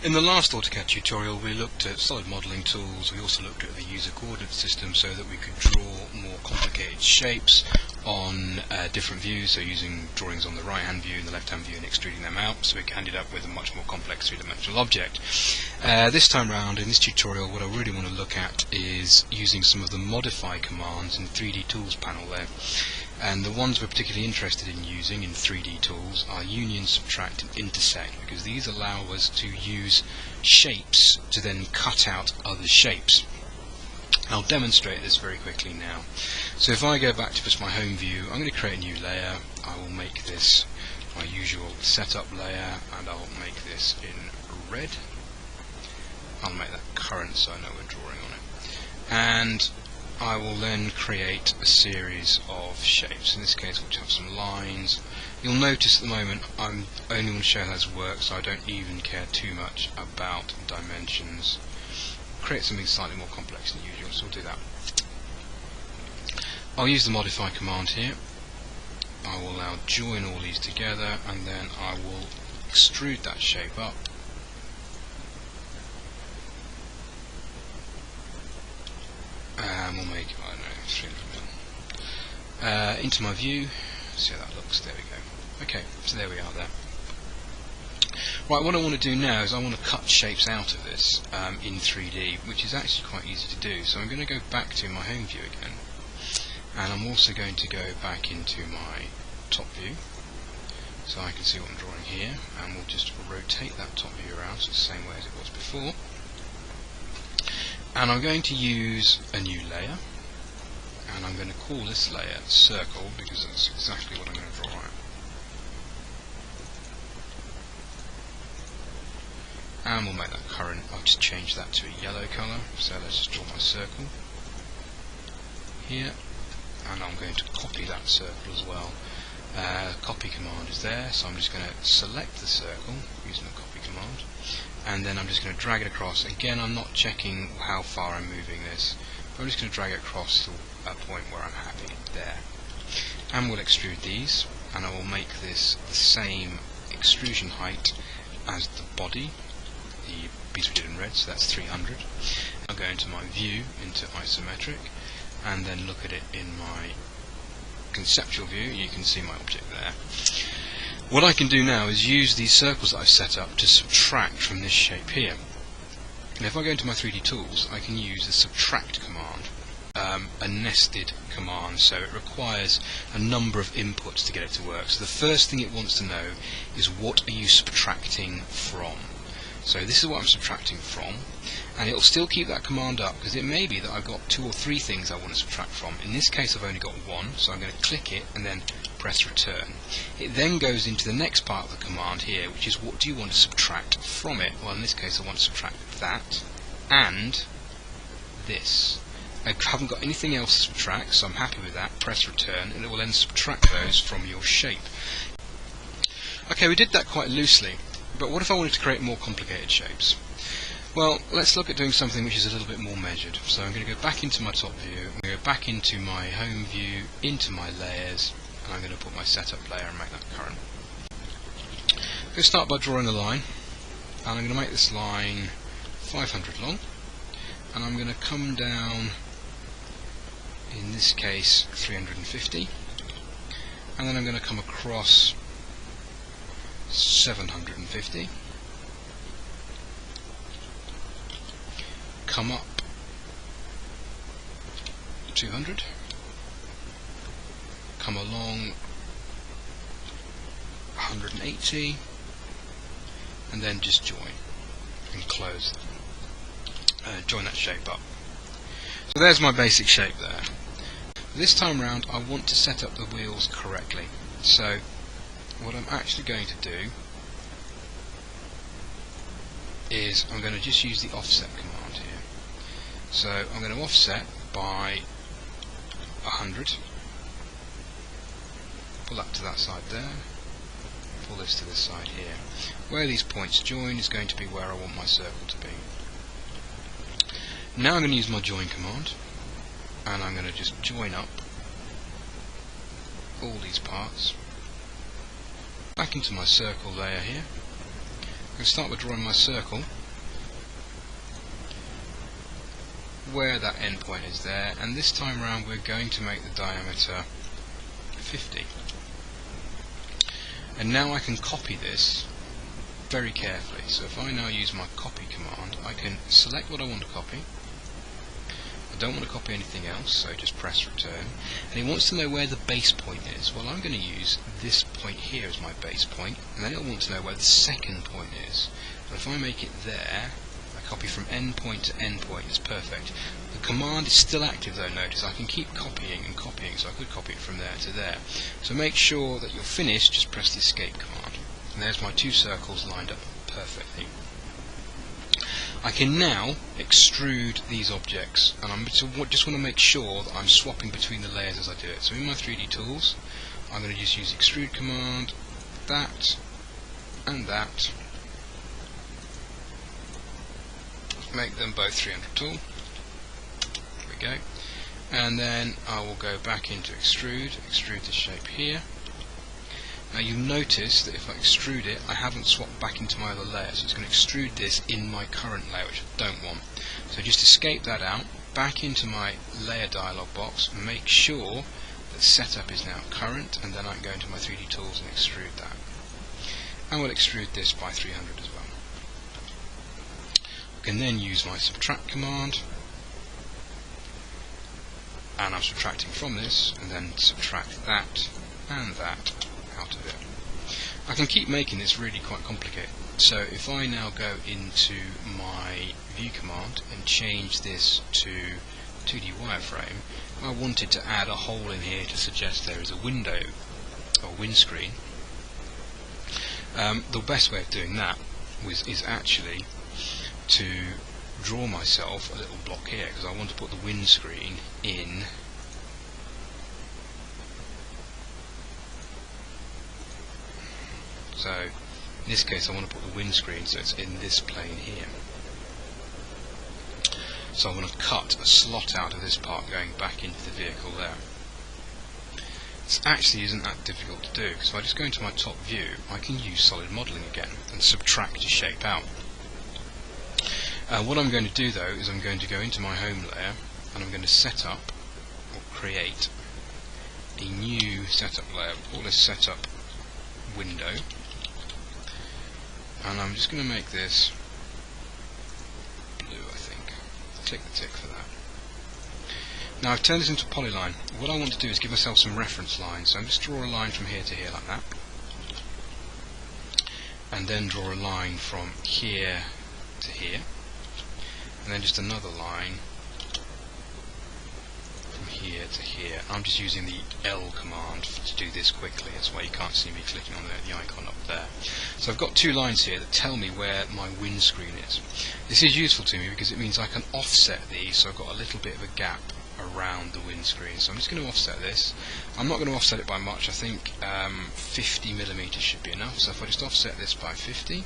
In the last AutoCAD tutorial we looked at solid modelling tools. We also looked at the user coordinate system so that we could draw more complicated shapes on different views, so using drawings on the right hand view and the left hand view and extruding them out, so we ended up with a much more complex three-dimensional object. This time round in this tutorial what I really want to look at is using some of the modify commands in the 3D tools panel there. And the ones we're particularly interested in using in 3D tools are union, subtract and intersect, because these allow us to use shapes to then cut out other shapes. I'll demonstrate this very quickly now. So if I go back to just my home view, I'm going to create a new layer. I will make this my usual setup layer and I'll make this in red. I'll make that current so I know we're drawing on it. And I will then create a series of shapes. In this case we'll have some lines. You'll notice at the moment I'm only want to show how this works, so I don't even care too much about dimensions. Create something slightly more complex than usual, so we'll do that. I'll use the modify command here. I will now join all these together and then I will extrude that shape up. And we'll make, I don't know, 300 mil. Into my view, see how that looks, there we go. Okay, so there we are there. Right, what I want to do now is I want to cut shapes out of this in 3D, which is actually quite easy to do. So I'm going to go back to my home view again, and I'm also going to go back into my top view, so I can see what I'm drawing here, and we'll just rotate that top view around, so the same way as it was before. And I'm going to use a new layer, and I'm going to call this layer circle because that's exactly what I'm going to draw out. And we'll make that current. I'll just change that to a yellow colour, so let's just draw my circle here, and I'm going to copy that circle as well. Copy command is there, so I'm just going to select the circle using the copy command, and then I'm just going to drag it across. Again, I'm not checking how far I'm moving this, but I'm just going to drag it across to a point where I'm happy there. And we'll extrude these, and I will make this the same extrusion height as the body, the piece we did in red, so that's 300. I'll go into my view, into isometric, and then look at it in my conceptual view. You can see my object there. What I can do now is use these circles that I've set up to subtract from this shape here. And if I go into my 3D tools, I can use the subtract command, a nested command, so it requires a number of inputs to get it to work. So the first thing it wants to know is what are you subtracting from. So this is what I'm subtracting from, and it'll still keep that command up because it may be that I've got 2 or 3 things I want to subtract from. In this case I've only got one, so I'm going to click it and then press return. It then goes into the next part of the command here, which is what do you want to subtract from it. Well, in this case I want to subtract that and this. I haven't got anything else to subtract, so I'm happy with that. Press return and it will then subtract those from your shape. Okay, we did that quite loosely, but what if I wanted to create more complicated shapes? Well, let's look at doing something which is a little bit more measured. So I'm going to go back into my top view, I'm going to go back into my home view, into my layers, and I'm going to put my setup layer and make that current. I'm going to start by drawing a line, and I'm going to make this line 500 long, and I'm going to come down, in this case 350, and then I'm going to come across 750, come up 200, come along 180, and then just join and close, join that shape up. So there's my basic shape there. This time round I want to set up the wheels correctly, so what I'm actually going to do is I'm going to just use the offset command here. So I'm going to offset by 100, pull that to that side there, pull this to this side here. Where these points join is going to be where I want my circle to be. Now I'm going to use my join command, and I'm going to just join up all these parts back into my circle layer here, I'm going to start by drawing my circle where that endpoint is there, and this time around we're going to make the diameter 50. And now I can copy this very carefully. So if I now use my copy command, I can select what I want to copy. I don't want to copy anything else, so just press return. And it wants to know where the base point is. Well, I'm going to use this point here as my base point, and then it'll want to know where the second point is. And if I make it there, I copy from endpoint to endpoint, it's perfect. The command is still active though, notice I can keep copying and copying, so I could copy it from there to there. So make sure that you're finished, just press the escape command. And there's my two circles lined up perfectly. I can now extrude these objects, and I just want to make sure that I'm swapping between the layers as I do it. So in my 3D tools, I'm going to just use extrude command, that, and that. Make them both 300 tool. There we go. And then I will go back into extrude the shape here. Now you'll notice that if I extrude it, I haven't swapped back into my other layer, so it's going to extrude this in my current layer, which I don't want. So just escape that out, back into my layer dialog box, and make sure that setup is now current, and then I can go into my 3D tools and extrude that. And we'll extrude this by 300 as well. I can then use my subtract command, and I'm subtracting from this, and then subtract that and that out of it. I can keep making this really quite complicated. So if I now go into my view command and change this to 2D wireframe, I wanted to add a hole in here to suggest there is a window or windscreen. The best way of doing that is actually to draw myself a little block here, because I want to put the windscreen in so in this case I want to put the windscreen so it's in this plane here. So I want to cut a slot out of this part going back into the vehicle there. This actually isn't that difficult to do, because if I just go into my top view I can use solid modelling again and subtract a shape out. What I'm going to do though is I'm going to go into my home layer and I'm going to set up or create a new setup layer. We'll call this setup window, and I'm just going to make this blue, I think. Click the tick for that. Now I've turned this into a polyline. What I want to do is give myself some reference lines, so I'm just draw a line from here to here like that, and then draw a line from here to here, and then just another line from here to here. I'm just using the L command to do this quickly, that's why you can't see me clicking on the icon up there. So I've got two lines here that tell me where my windscreen is. This is useful to me because it means I can offset these, so I've got a little bit of a gap around the windscreen. So I'm just going to offset this. I'm not going to offset it by much, I think 50mm should be enough. So if I just offset this by 50,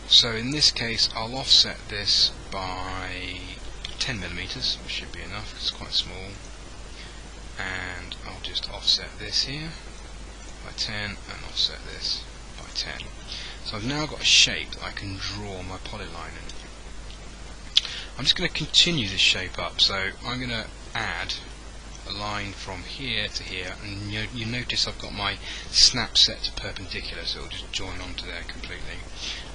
so in this case I'll offset this by 10mm, which should be enough because it's quite small, and I'll just offset this here by 10 and offset this by 10. So I've now got a shape that I can draw my polyline in. I'm just going to continue this shape up, so I'm going to add a line from here to here, and you notice I've got my snap set to perpendicular, so it'll just join onto there completely.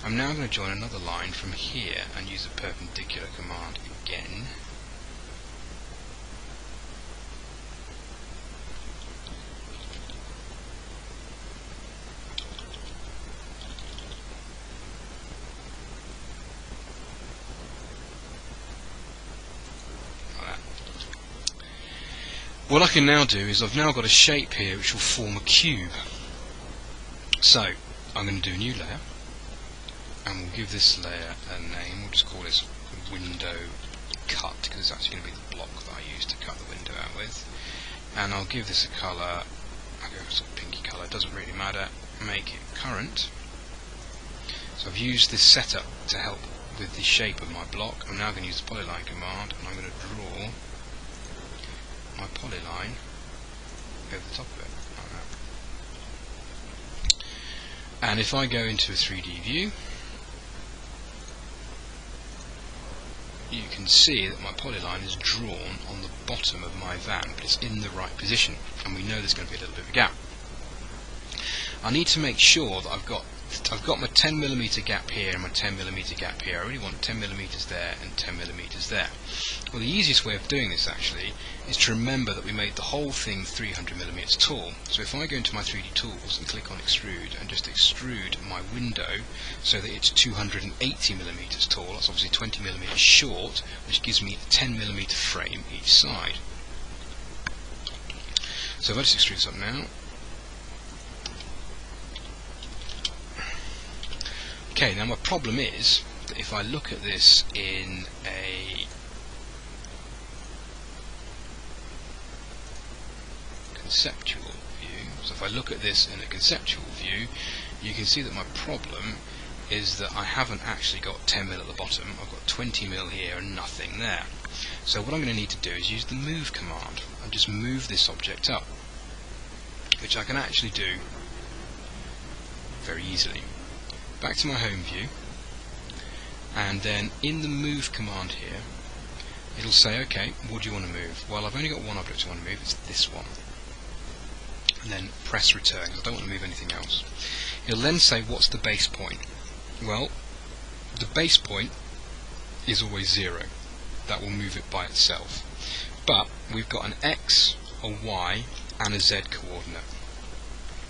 I'm now going to join another line from here and use a perpendicular command again. What I can now do is I've now got a shape here which will form a cube. So I'm going to do a new layer, and we'll give this layer a name. We'll just call this window cut, because it's actually going to be the block that I used to cut the window out with. And I'll give this a colour. I'll go with a pinky colour, it doesn't really matter. Make it current. So I've used this setup to help with the shape of my block. I'm now going to use the polyline command, and I'm going to draw my polyline over the top of it, like that. And if I go into a 3D view, you can see that my polyline is drawn on the bottom of my van, but it's in the right position, and we know there's going to be a little bit of a gap. I need to make sure that I've got my 10mm gap here and my 10mm gap here. I really want 10mm there and 10mm there. Well, the easiest way of doing this actually is to remember that we made the whole thing 300mm tall. So if I go into my 3D tools and click on extrude and just extrude my window so that it's 280mm tall, that's obviously 20mm short, which gives me a 10mm frame each side. So if I just extrude this up now, okay, now my problem is that if I look at this in a conceptual view, so if I look at this in a conceptual view, you can see that my problem is that I haven't actually got 10mm at the bottom, I've got 20mm here and nothing there. So what I'm going to need to do is use the move command and just move this object up, which I can actually do very easily. Back to my home view, and then in the move command here it'll say, okay, what do you want to move? Well, I've only got one object I want to move, it's this one. And then press return, because I don't want to move anything else. It'll then say, what's the base point? Well, the base point is always 0. That will move it by itself. But we've got an X, a Y and a Z coordinate.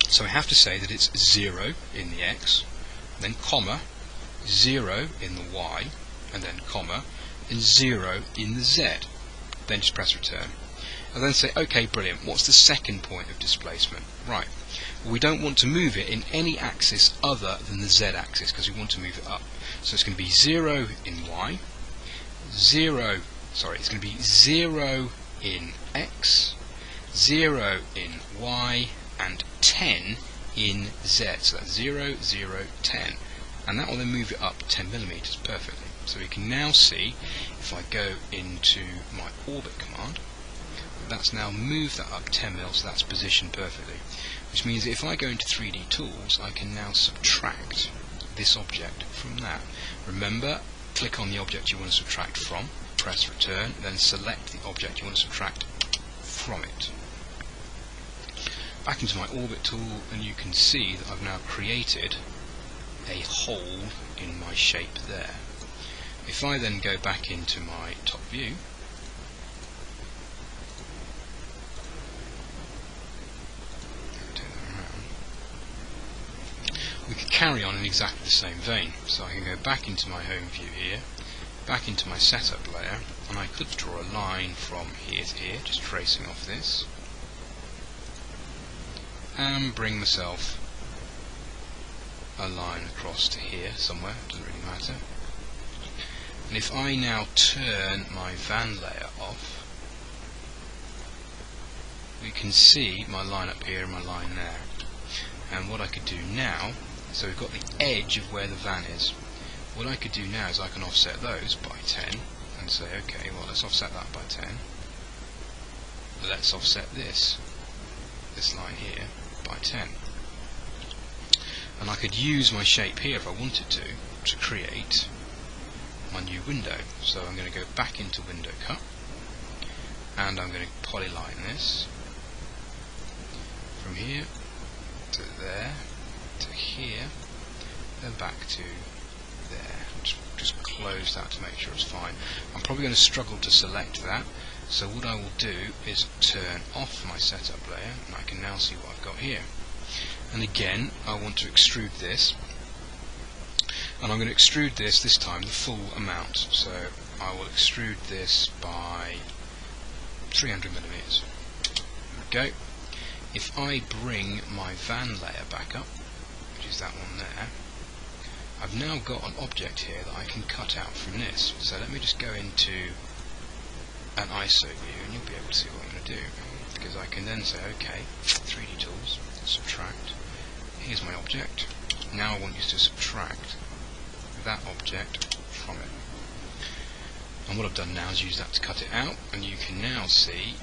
So I have to say that it's 0 in the X, then comma, 0 in the Y, and then comma, and 0 in the Z. Then just press return. And then say, okay, brilliant, what's the second point of displacement? Right, well, we don't want to move it in any axis other than the Z axis, because we want to move it up. So it's going to be 0 in Y, it's going to be 0 in X, 0 in Y, and 10 in Z. So that's 0, 0, 10. And that will then move it up 10mm perfectly. So we can now see, if I go into my orbit command, that's now moved that up 10mm, so that's positioned perfectly. Which means that if I go into 3D tools, I can now subtract this object from that. Remember, click on the object you want to subtract from, press return, then select the object you want to subtract from it. Back into my orbit tool, and you can see that I've now created a hole in my shape there. If I then go back into my top view, we could carry on in exactly the same vein. So I can go back into my home view here, back into my setup layer, and I could draw a line from here to here, just tracing off this, and bring myself a line across to here somewhere, doesn't really matter. And if I now turn my van layer off, we can see my line up here and my line there. And what I could do now, so we've got the edge of where the van is. What I could do now is I can offset those by 10 and say, okay, well, let's offset that by 10. Let's offset this line here by 10. And I could use my shape here if I wanted to create my new window. So I'm going to go back into window cut, and I'm going to polyline this from here to there to here, then back to there. Just close that to make sure it's fine. I'm probably going to struggle to select that, so what I will do is turn off my setup layer, and I can now see what I've got here. And again, I want to extrude this, and I'm going to extrude this time the full amount. So I will extrude this by 300mm. There we go. If I bring my van layer back up, which is that one there, I've now got an object here that I can cut out from this. So let me just go into an ISO view, and you'll be able to see what I'm going to do. Because I can then say, okay, 3D tools, subtract, here's my object, now I want you to subtract that object from it. And what I've done now is use that to cut it out, and you can now see,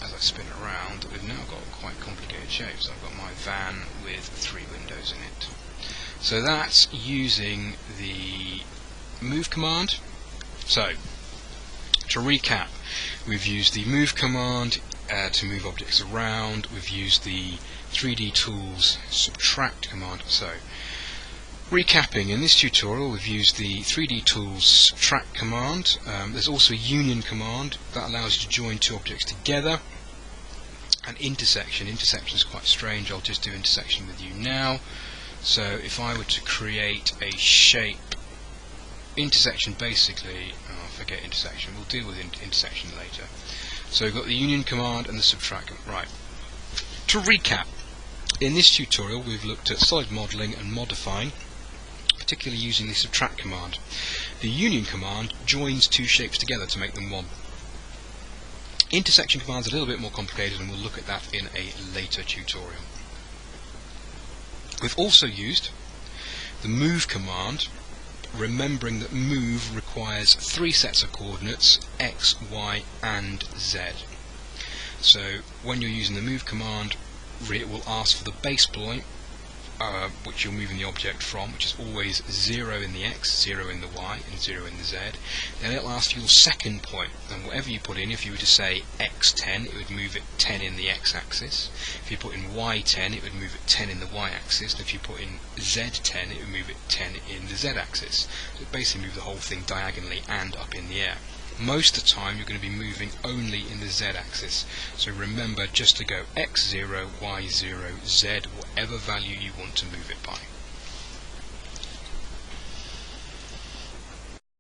as I spin it around, that we've now got quite complicated shapes. I've got my van with 3 windows So that's using the move command. So to recap, we've used the move command to move objects around. We've used the 3D Tools subtract command. So recapping, in this tutorial we've used the 3D Tools subtract command. There's also a union command that allows you to join two objects together. And intersection is quite strange. I'll just do intersection with you now. So if I were to create a shape, intersection basically, forget intersection, we'll deal with intersection later. So we've got the union command and the subtract. Right. To recap, in this tutorial we've looked at solid modelling and modifying, particularly using the subtract command. The union command joins two shapes together to make them one. Intersection command is a little bit more complicated, and we'll look at that in a later tutorial. We've also used the move command, remembering that move requires three sets of coordinates, x, y and z. So when you're using the move command, it will ask for the base point which you're moving the object from, which is always 0 in the x, 0 in the y and 0 in the z. Then it'll ask for your second point, and whatever you put in, if you were to say x10, it would move it 10 in the x-axis. If you put in y10, it would move it 10 in the y-axis, and if you put in z10, it would move it 10 in the z-axis. So it basically moves the whole thing diagonally and up in the air. Most of the time you're going to be moving only in the z-axis, so remember just to go x0, y0, z, whatever value you want to move it by.